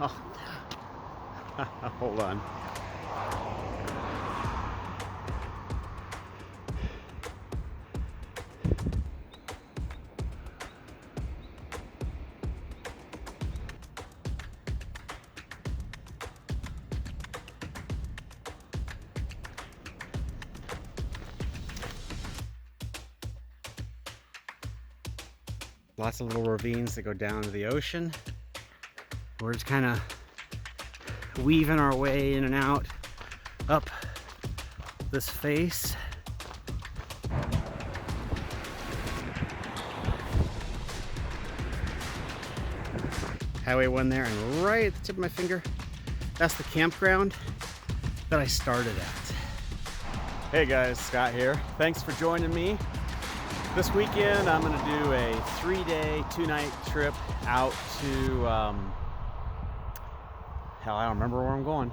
Oh, hold on. Lots of little ravines that go down to the ocean. We're just kind of weaving our way in and out up this face. Highway 1 there, and right at the tip of my finger, that's the campground that I started at. Hey guys, Scott here. Thanks for joining me. This weekend I'm going to do a 3-day, 2-night trip out to, hell, I don't remember where I'm going.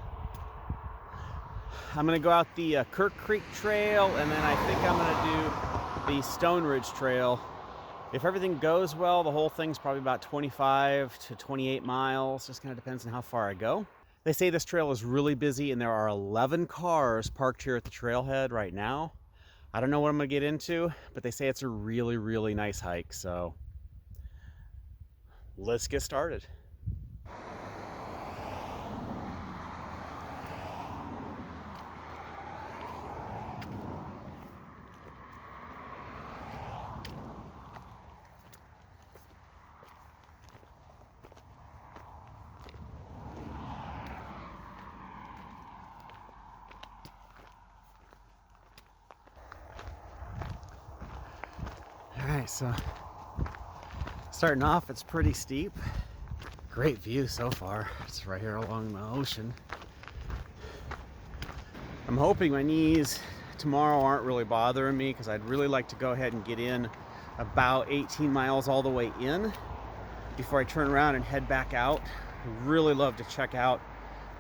I'm going to go out the Kirk Creek Trail, and then I think I'm going to do the Stone Ridge Trail. If everything goes well, the whole thing's probably about 25 to 28 miles. Just kind of depends on how far I go. They say this trail is really busy, and there are 11 cars parked here at the trailhead right now. I don't know what I'm going to get into, but they say it's a really, really nice hike. So let's get started. Alright, so starting off, it's pretty steep. Great view so far. It's right here along the ocean. I'm hoping my knees tomorrow aren't really bothering me, because I'd really like to go ahead and get in about 18 miles all the way in before I turn around and head back out. I'd really love to check out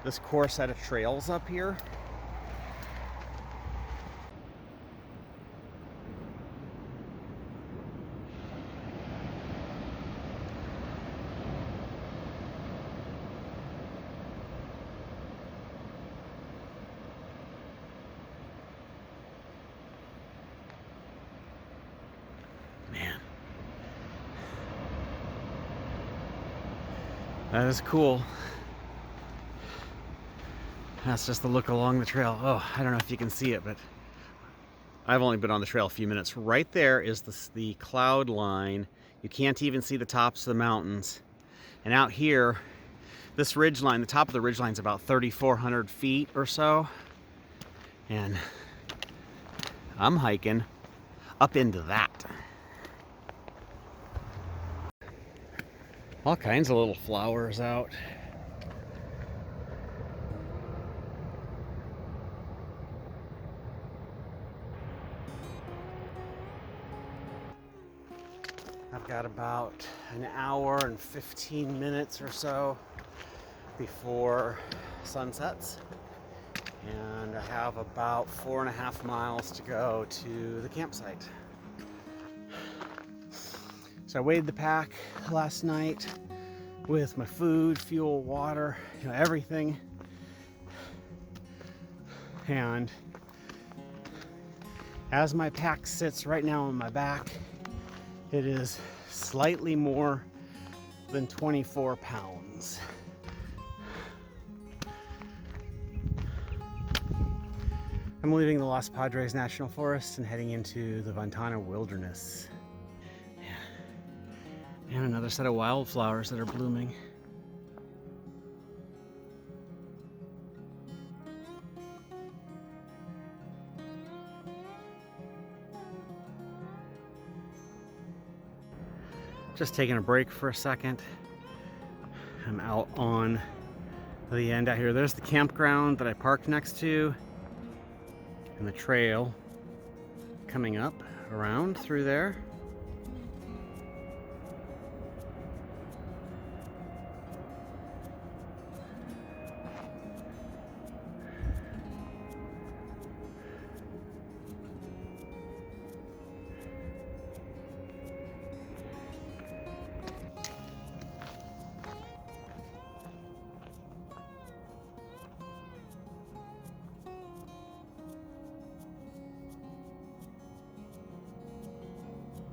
this core set of trails up here. That is cool. That's just the look along the trail. Oh, I don't know if you can see it, but I've only been on the trail a few minutes. Right there is the cloud line. You can't even see the tops of the mountains. And out here, this ridge line, the top of the ridge line is about 3,400 feet or so. And I'm hiking up into that. All kinds of little flowers out. I've got about an hour and 15 minutes or so before sunsets, and I have about 4.5 miles to go to the campsite. So I weighed the pack last night with my food, fuel, water, everything. And as my pack sits right now on my back, it is slightly more than 24 pounds. I'm leaving the Los Padres National Forest and heading into the Ventana Wilderness. And another set of wildflowers that are blooming. Just taking a break for a second. I'm out on the end out here. There's the campground that I parked next to, and the trail coming up around through there.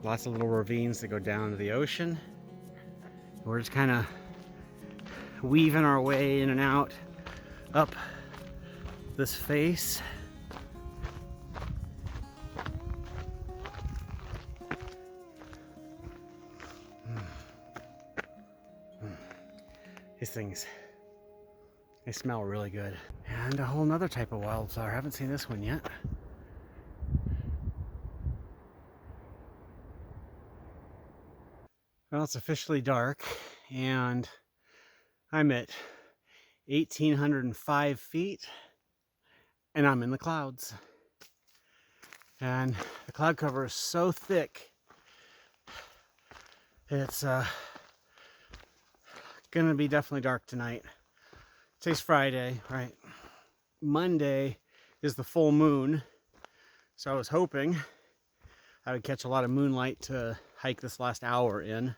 Lots of little ravines that go down to the ocean. We're just kind of weaving our way in and out up this face. These things, they smell really good. And a whole nother type of wildflower. I haven't seen this one yet. Well, it's officially dark, and I'm at 1,805 feet, and I'm in the clouds. And the cloud cover is so thick, it's gonna be definitely dark tonight. Today's Friday, right? Monday is the full moon, so I was hoping I would catch a lot of moonlight to hike this last hour in.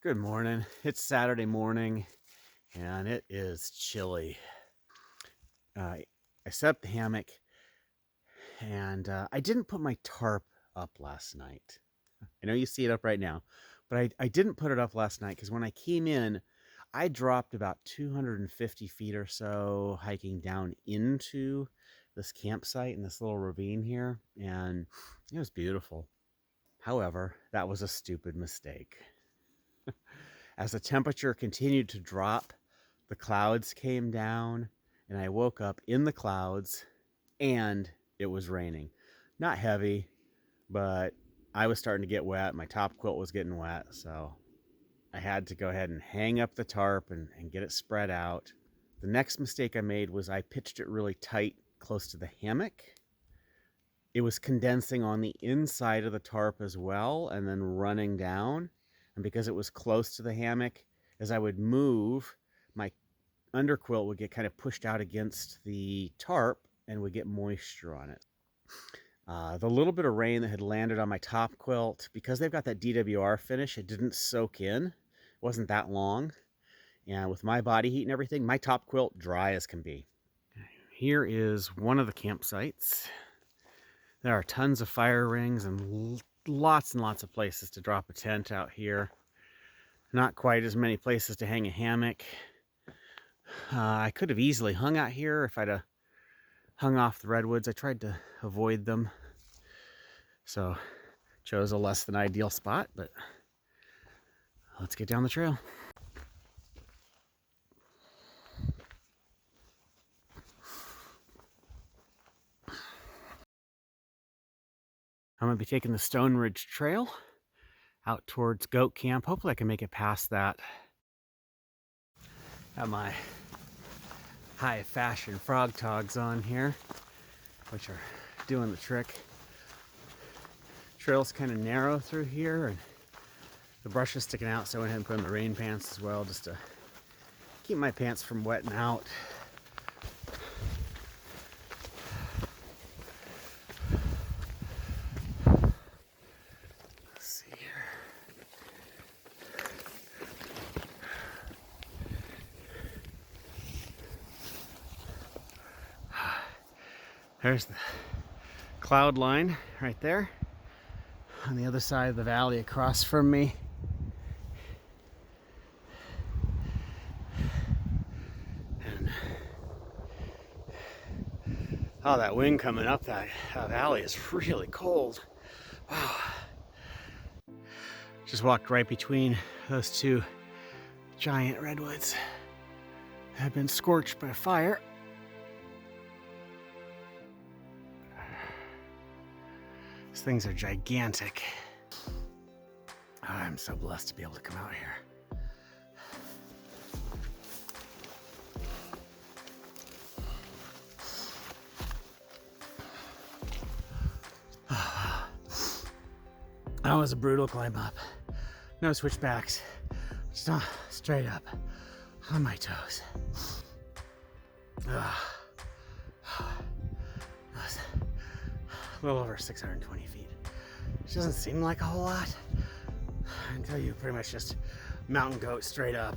Good morning. It's Saturday morning and it is chilly. I set up the hammock and I didn't put my tarp up last night. I know you see it up right now, but I didn't put it up last night because when I came in, I dropped about 250 feet or so hiking down into this campsite in this little ravine here, and it was beautiful. However, that was a stupid mistake. As the temperature continued to drop, the clouds came down, and I woke up in the clouds, and it was raining. Not heavy, but I was starting to get wet. My top quilt was getting wet, so I had to go ahead and hang up the tarp and get it spread out. The next mistake I made was I pitched it really tight close to the hammock. It was condensing on the inside of the tarp as well and then running down. And because it was close to the hammock, as I would move, my underquilt would get kind of pushed out against the tarp and would get moisture on it. The little bit of rain that had landed on my top quilt, because they've got that DWR finish, it didn't soak in. It wasn't that long. And with my body heat and everything, my top quilt dry as can be. Here is one of the campsites. There are tons of fire rings and lots of places to drop a tent out here. Not quite as many places to hang a hammock. I could have easily hung out here if I'd have hung off the redwoods. I tried to avoid them, so chose a less than ideal spot, but let's get down the trail. I'm going to be taking the Stone Ridge Trail out towards Goat Camp. Hopefully I can make it past that. Got my high fashion frog togs on here, which are doing the trick. Trail's kind of narrow through here, and the brush is sticking out, so I went ahead and put in the rain pants as well, just to keep my pants from wetting out. Let's see here. There's the cloud line right there on the other side of the valley across from me. And oh, that wind coming up that valley is really cold. Wow. Just walked right between those two giant redwoods that have been scorched by fire. These things are gigantic. I'm so blessed to be able to come out here. That was a brutal climb up. No switchbacks, just straight up on my toes. A little over 620 feet, which doesn't seem like a whole lot until you pretty much just mountain goat straight up.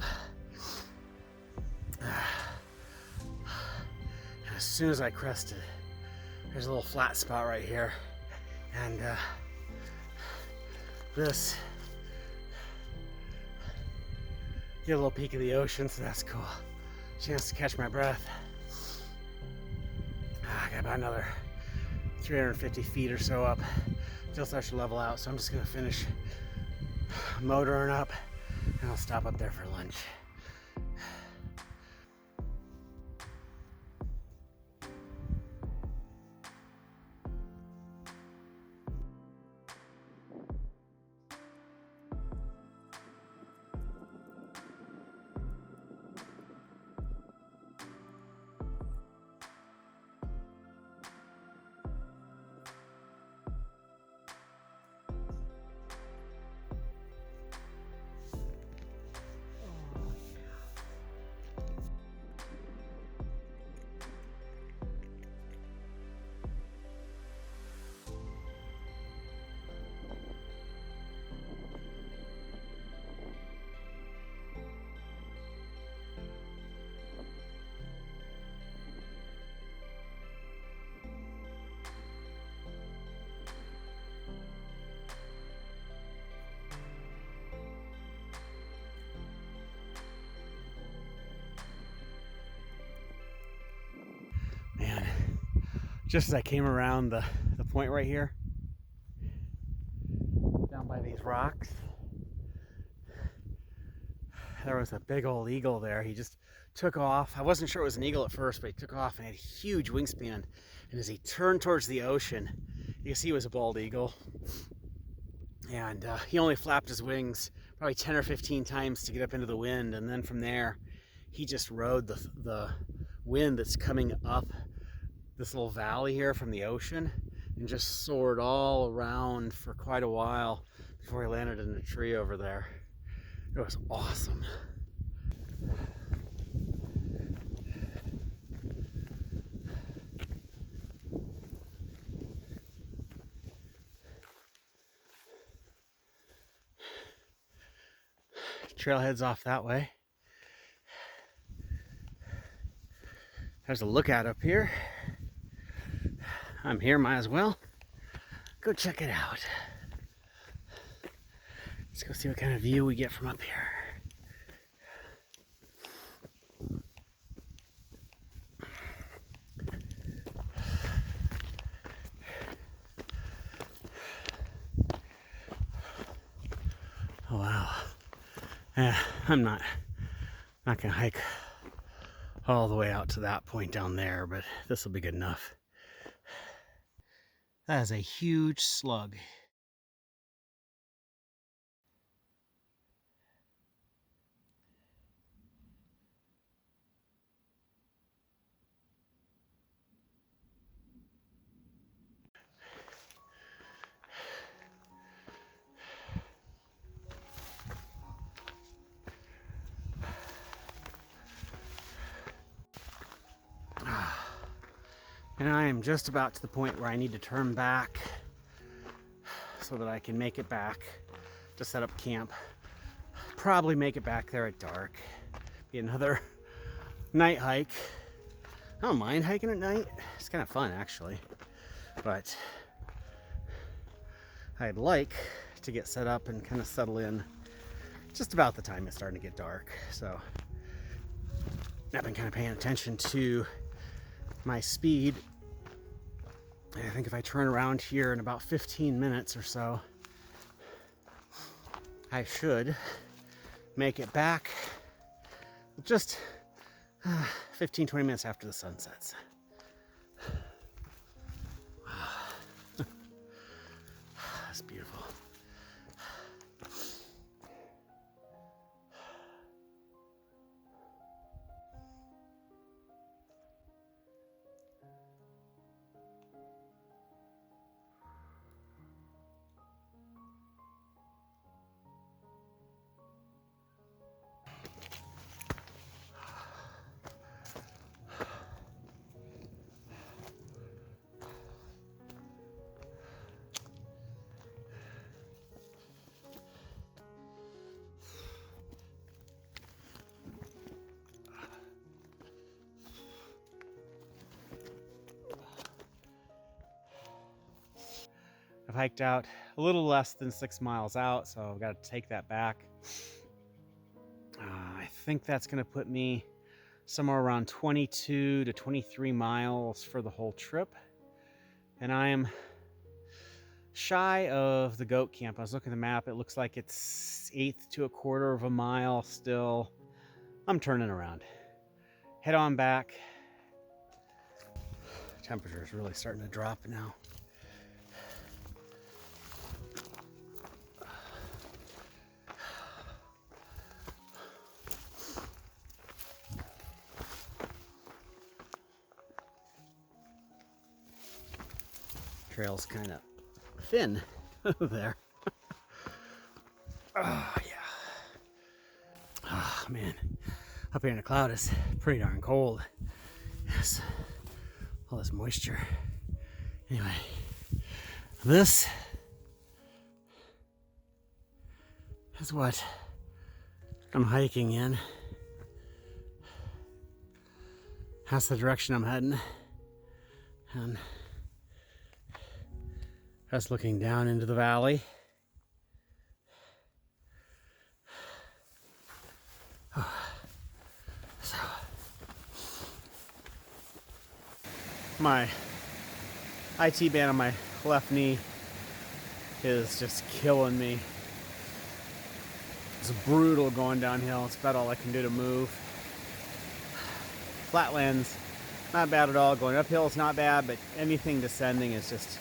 And as soon as I crested, there's a little flat spot right here, and this. Get a little peek of the ocean, so that's cool. Chance to catch my breath. I got about another 350 feet or so up till it starts to level out, so I'm just gonna finish motoring up and I'll stop up there for lunch. Man, just as I came around the point right here, down by these rocks, there was a big old eagle there. He just took off. I wasn't sure it was an eagle at first, but he took off and had a huge wingspan. And as he turned towards the ocean, you can see he was a bald eagle. And he only flapped his wings probably 10 or 15 times to get up into the wind. And then from there, he just rode the wind that's coming up this little valley here from the ocean and just soared all around for quite a while before he landed in a tree over there. It was awesome. Trailhead's off that way. There's a lookout up here. I'm here, might as well go check it out. Let's go see what kind of view we get from up here. Oh wow. Yeah, I'm not gonna hike all the way out to that point down there, but this will be good enough. That is a huge slug. And I am just about to the point where I need to turn back so that I can make it back to set up camp. Probably make it back there at dark. Be another night hike. I don't mind hiking at night. It's kind of fun, actually. But I'd like to get set up and kind of settle in just about the time it's starting to get dark. So I've been kind of paying attention to my speed. I think if I turn around here in about 15 minutes or so, I should make it back just 15-20 minutes after the sun sets. That's beautiful. hiked out a little less than 6 miles out, so I've got to take that back. I think that's going to put me somewhere around 22 to 23 miles for the whole trip. And I am shy of the goat camp. I was looking at the map. It looks like it's 1/8 to 1/4 of a mile still. I'm turning around. Head on back. Temperature is really starting to drop now. Trail's kind of thin there. Oh, yeah. Oh, man. Up here in the cloud is pretty darn cold. Yes. All this moisture. Anyway, this is what I'm hiking in. That's the direction I'm heading. And that's looking down into the valley. So, my IT band on my left knee is just killing me. It's brutal going downhill. It's about all I can do to move. Flatlands, not bad at all. Going uphill is not bad, but anything descending is just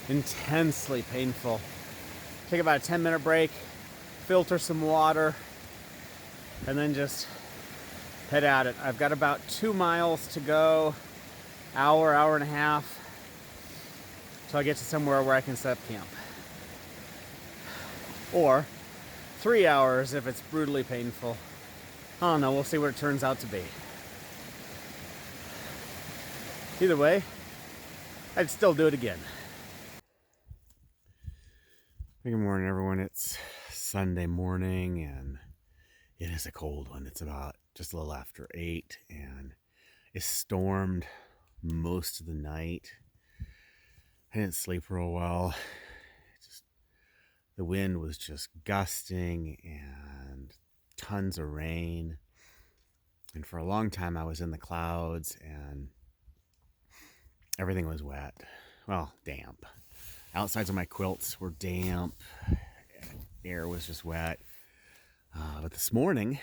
intensely painful. Take about a 10-minute break, filter some water, and then just head at it. I've got about 2 miles to go, hour and a half, till I get to somewhere where I can set up camp. Or 3 hours if it's brutally painful. I don't know, we'll see what it turns out to be. Either way, I'd still do it again. Good morning, everyone. It's Sunday morning, and it is a cold one. It's about just a little after 8, and it stormed most of the night. I didn't sleep real well. The wind was just gusting and tons of rain. And for a long time, I was in the clouds, and everything was wet. Well, damp. Outsides of my quilts were damp. Air was just wet. But this morning,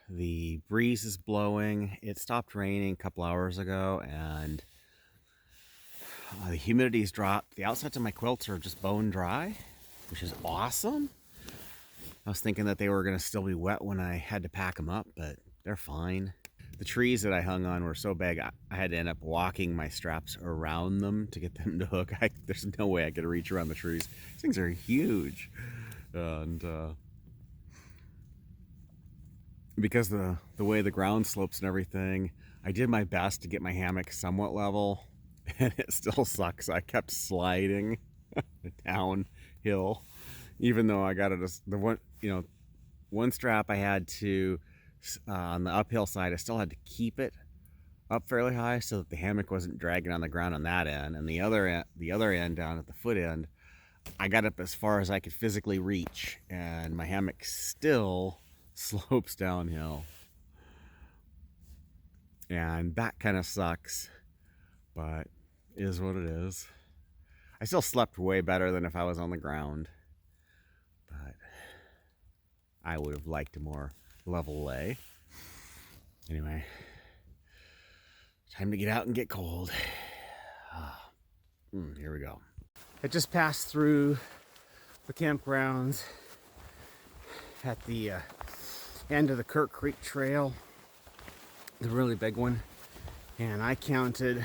the breeze is blowing. It stopped raining a couple hours ago, and the humidity's dropped. The outsides of my quilts are just bone dry, which is awesome. I was thinking that they were going to still be wet when I had to pack them up, but they're fine. The trees that I hung on were so big, I had to end up walking my straps around them to get them to hook. There's no way I could reach around the trees. These things are huge. And because the way the ground slopes and everything, I did my best to get my hammock somewhat level, and it still sucks. I kept sliding downhill, even though I got it one strap I had to on the uphill side. I still had to keep it up fairly high so that the hammock wasn't dragging on the ground on that end, and the other end down at the foot end, I got up as far as I could physically reach, and my hammock still slopes downhill, and that kind of sucks, but it is what it is. I still slept way better than if I was on the ground, but I would have liked a more level lay. Anyway, time to get out and get cold. Here we go. I just passed through the campgrounds at the end of the Kirk Creek Trail, the really big one, and I counted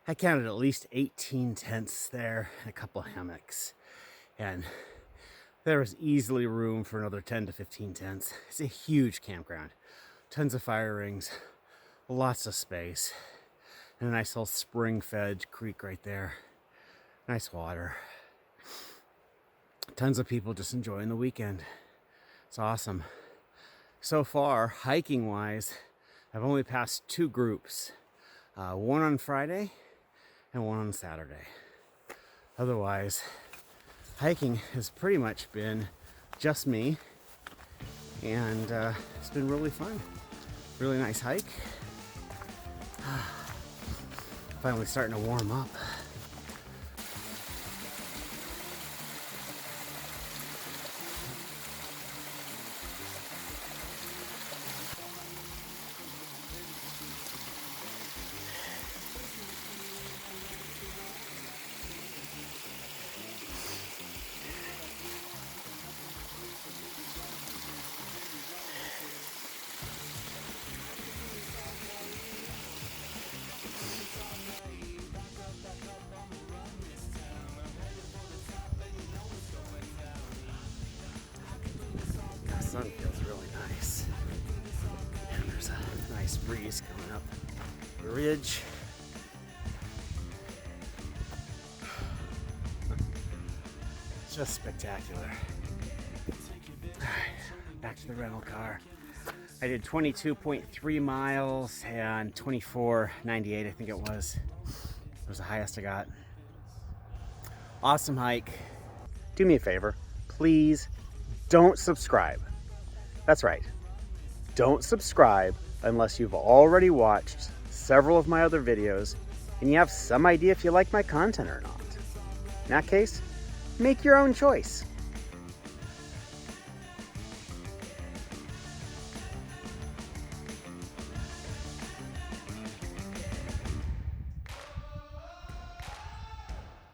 at least 18 tents there and a couple of hammocks, and there was easily room for another 10 to 15 tents. It's a huge campground, tons of fire rings, lots of space, and a nice little spring-fed creek right there. Nice water. Tons of people just enjoying the weekend. It's awesome. So far, hiking-wise, I've only passed 2 groups. One on Friday and one on Saturday. Otherwise, hiking has pretty much been just me, and it's been really fun. Really nice hike. Finally starting to warm up. The sun feels really nice. And there's a nice breeze coming up the ridge. Just spectacular. Alright, back to the rental car. I did 22.3 miles and 24.98, I think it was. It was the highest I got. Awesome hike. Do me a favor, please don't subscribe. That's right. Don't subscribe unless you've already watched several of my other videos and you have some idea if you like my content or not. In that case, make your own choice.